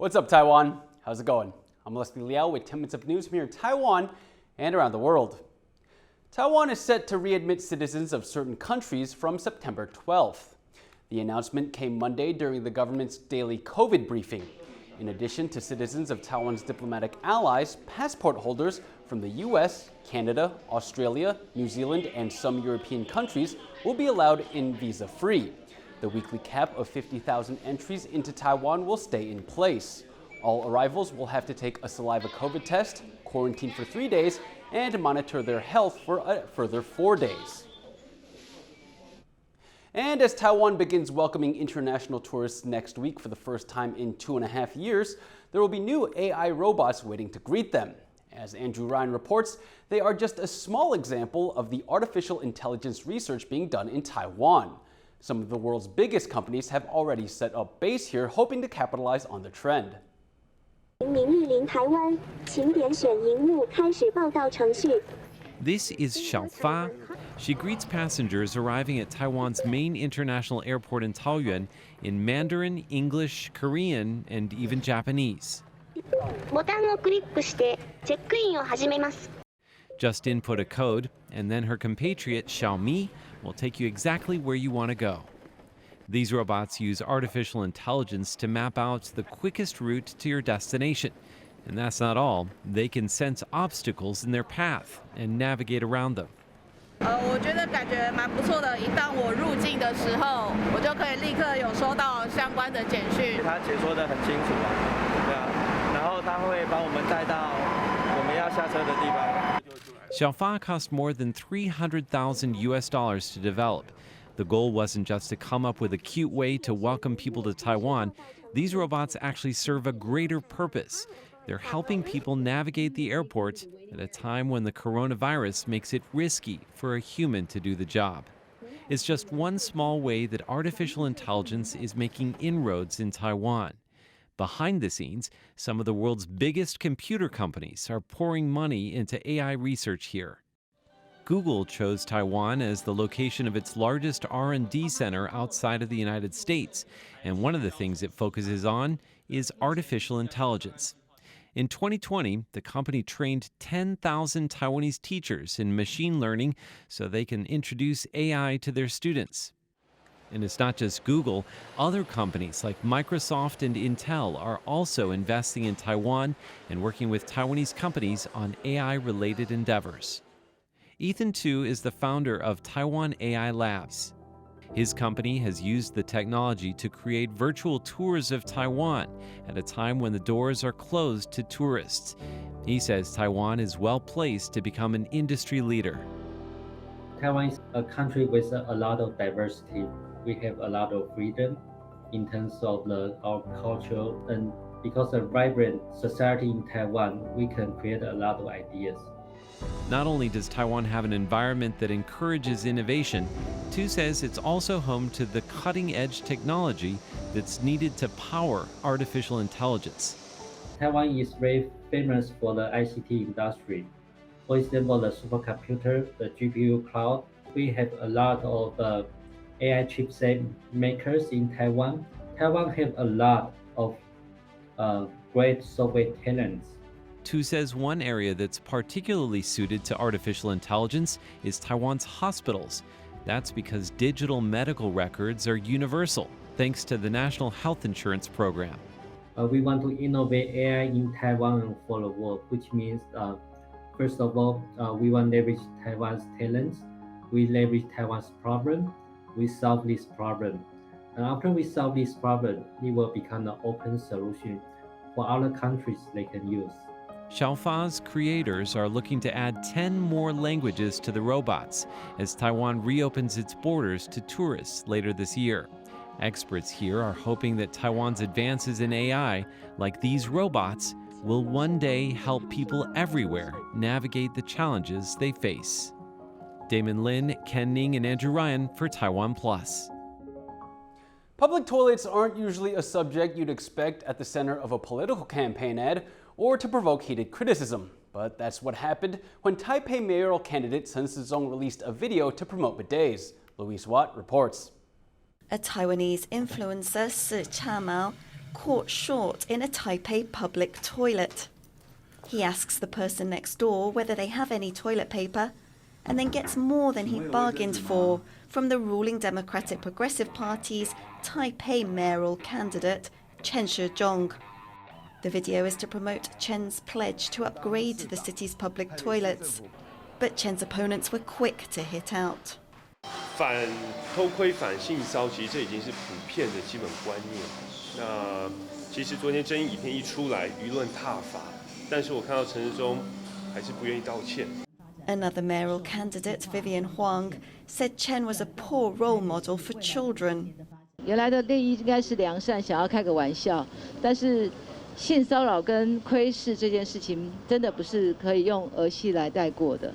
What's up, Taiwan? How's it going? I'm Liao with 10 minutes of news from here in Taiwan and around the world. Taiwan is set to readmit citizens of certain countries from September 12th. The announcement came Monday during the government's daily COVID briefing. In addition to citizens of Taiwan's diplomatic allies, passport holders from the US, Canada, Australia, New Zealand, and some European countries will be allowed in visa-free. The weekly cap of 50,000 entries into Taiwan will stay in place. All arrivals will have to take a saliva COVID test, quarantine for 3 days, and monitor their health for a further 4 days. And as Taiwan begins welcoming international tourists next week for the first time in 2.5 years, there will be new AI robots waiting to greet them. As Andrew Ryan reports, they are just a small example of the artificial intelligence research being done in Taiwan. Some of the world's biggest companies have already set up base here, hoping to capitalize on the trend. This is Xiao. She greets passengers arriving at Taiwan's main international airport in Taoyuan in Mandarin, English, Korean, and even Japanese. Just input a code, and then her compatriot Xiaomi will take you exactly where you want to go. These robots use artificial intelligence to map out the quickest route to your destination. And that's not all. They can sense obstacles in their path and navigate around them. Xiaofa cost more than $300,000 to develop. The goal wasn't just to come up with a cute way to welcome people to Taiwan. These robots actually serve a greater purpose. They're helping people navigate the airport at a time when the coronavirus makes it risky for a human to do the job. It's just one small way that artificial intelligence is making inroads in Taiwan. Behind the scenes, some of the world's biggest computer companies are pouring money into AI research here. Google chose Taiwan as the location of its largest R&D center outside of the United States, and one of the things it focuses on is artificial intelligence. In 2020, the company trained 10,000 Taiwanese teachers in machine learning so they can introduce AI to their students. And it's not just Google. Other companies like Microsoft and Intel are also investing in Taiwan and working with Taiwanese companies on AI-related endeavors. Ethan Tu is the founder of Taiwan AI Labs. His company has used the technology to create virtual tours of Taiwan at a time when the doors are closed to tourists. He says Taiwan is well placed to become an industry leader. Taiwan is a country with a lot of diversity. We have a lot of freedom in terms of our culture, and because of vibrant society in Taiwan, we can create a lot of ideas. Not only does Taiwan have an environment that encourages innovation, Tu says it's also home to the cutting-edge technology that's needed to power artificial intelligence. Taiwan is very famous for the ICT industry. For example, the supercomputer, the GPU cloud. We have a lot of AI chipset makers in Taiwan. Taiwan have a lot of great software talents. Tu says one area that's particularly suited to artificial intelligence is Taiwan's hospitals. That's because digital medical records are universal, thanks to the National Health Insurance Program. We want to innovate AI in Taiwan and for the world, which means, first of all, we want to leverage Taiwan's talents. We leverage Taiwan's problem. We solve this problem. And after we solve this problem, it will become an open solution for other countries they can use. Xiaofa's creators are looking to add 10 more languages to the robots as Taiwan reopens its borders to tourists later this year. Experts here are hoping that Taiwan's advances in AI, like these robots, will one day help people everywhere navigate the challenges they face. Damon Lin, Ken Ning, and Andrew Ryan for TaiwanPlus. Public toilets aren't usually a subject you'd expect at the center of a political campaign ad or to provoke heated criticism. But that's what happened when Taipei mayoral candidate Chen Sizong released a video to promote bidets. Louise Watt reports. A Taiwanese influencer, Si Chamao, caught short in a Taipei public toilet. He asks the person next door whether they have any toilet paper and then gets more than he bargained for from the ruling Democratic Progressive Party's Taipei mayoral candidate, Chen Shizhong. The video is to promote Chen's pledge to upgrade the city's public toilets, but Chen's opponents were quick to hit out. 反偷窥、反性骚，其实这已经是普遍的基本观念。那其实昨天争议影片一出来，舆论挞伐，但是我看到陈时中还是不愿意道歉。 Another mayoral candidate, Vivian Huang, said Chen was a poor role model for children. 原来的利益应该是良善，想要开个玩笑，但是性骚扰跟窥视这件事情，真的不是可以用儿戏来带过的。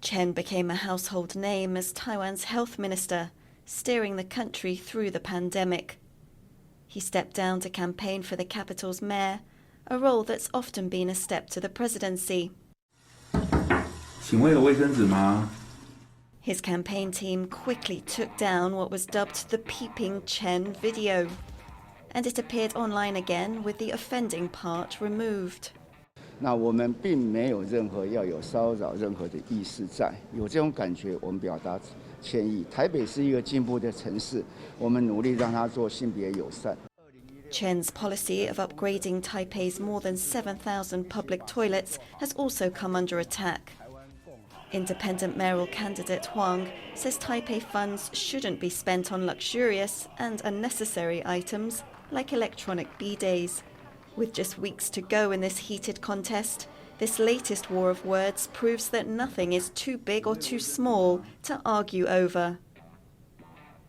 Chen became a household name as Taiwan's health minister, steering the country through the pandemic. He stepped down to campaign for the capital's mayor, a role that's often been a step to the presidency. 请问有卫生纸吗？ His campaign team quickly took down what was dubbed the Peeping Chen video, and it appeared online again with the offending part removed. 那我们并没有任何要有骚扰任何的意识在，有这种感觉，我们表达歉意。台北是一个进步的城市，我们努力让它做性别友善。 Chen's policy of upgrading Taipei's more than 7,000 public toilets has also come under attack. Independent mayoral candidate Huang says Taipei funds shouldn't be spent on luxurious and unnecessary items like electronic bidets. With just weeks to go in this heated contest, this latest war of words proves that nothing is too big or too small to argue over.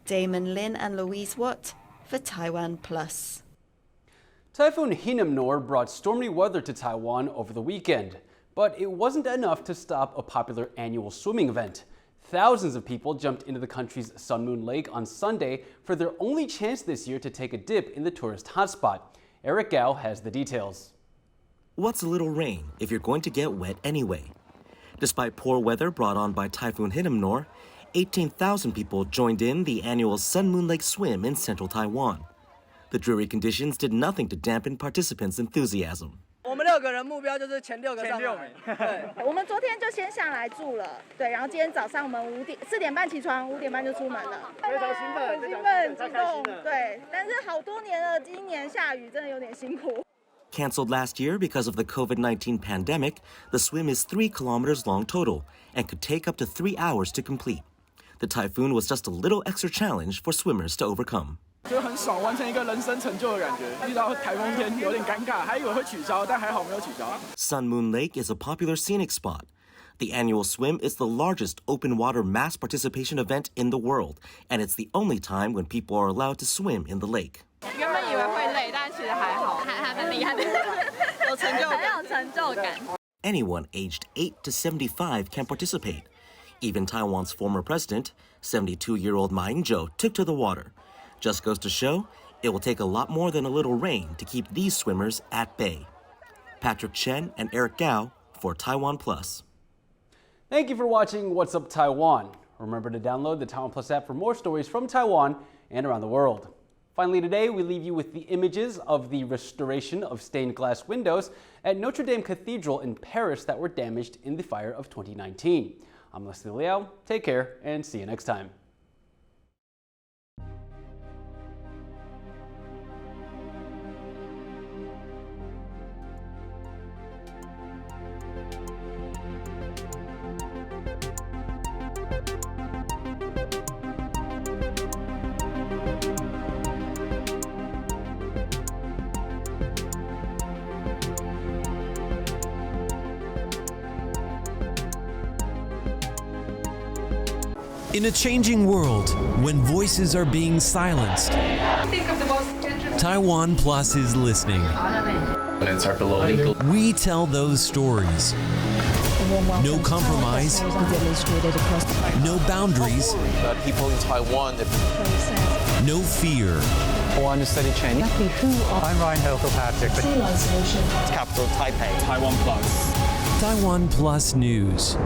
Damon Lin and Louise Watt for TaiwanPlus. Typhoon Hinnamnor brought stormy weather to Taiwan over the weekend, but it wasn't enough to stop a popular annual swimming event. Thousands of people jumped into the country's Sun Moon Lake on Sunday for their only chance this year to take a dip in the tourist hotspot. Eric Liao has the details. What's a little rain if you're going to get wet anyway? Despite poor weather brought on by Typhoon Hinnamnor, 18,000 people joined in the annual Sun Moon Lake swim in central Taiwan. The dreary conditions did nothing to dampen participants' enthusiasm. 我们6个人目标就是前6个上来。对，我们昨天就先下来住了，对，然后今天早上我们4点半起床，5点半就出门了，非常兴奋，很兴奋，激动，对，但是好多年了，今年下雨真的有点辛苦。 Cancelled last year because of the COVID-19 pandemic, the swim is 3 kilometers long total and could take up to 3 hours to complete. The typhoon was just a little extra challenge for swimmers to overcome. 就很爽，完成一个人生成就的感觉。遇到台风天有点尴尬，还以为会取消，但还好没有取消。 Sun Moon Lake is a popular scenic spot. The annual swim is the largest open water mass participation event in the world, and it's the only time when people are allowed to swim in the lake. 原本以为会累，但其实还好，还蛮厉害的，有成就感，很有成就感。 Anyone aged 8 to 75 can participate. Even Taiwan's former president, 72-year-old Ma Ying-jeou, took to the water. Just goes to show, it will take a lot more than a little rain to keep these swimmers at bay. Patrick Chen and Eric Gao for TaiwanPlus. Thank you for watching What's Up Taiwan. Remember to download the TaiwanPlus app for more stories from Taiwan and around the world. Finally today, we leave you with the images of the restoration of stained glass windows at Notre Dame Cathedral in Paris that were damaged in the fire of 2019. I'm Leslie Liao. Take care and see you next time. In a changing world, when voices are being silenced, TaiwanPlus is listening. We tell those stories. No compromise, no boundaries, people in Taiwan. no fear. I want to study Chinese. I'm Ryan Kilpatrick. Capital Taipei. TaiwanPlus. TaiwanPlus News.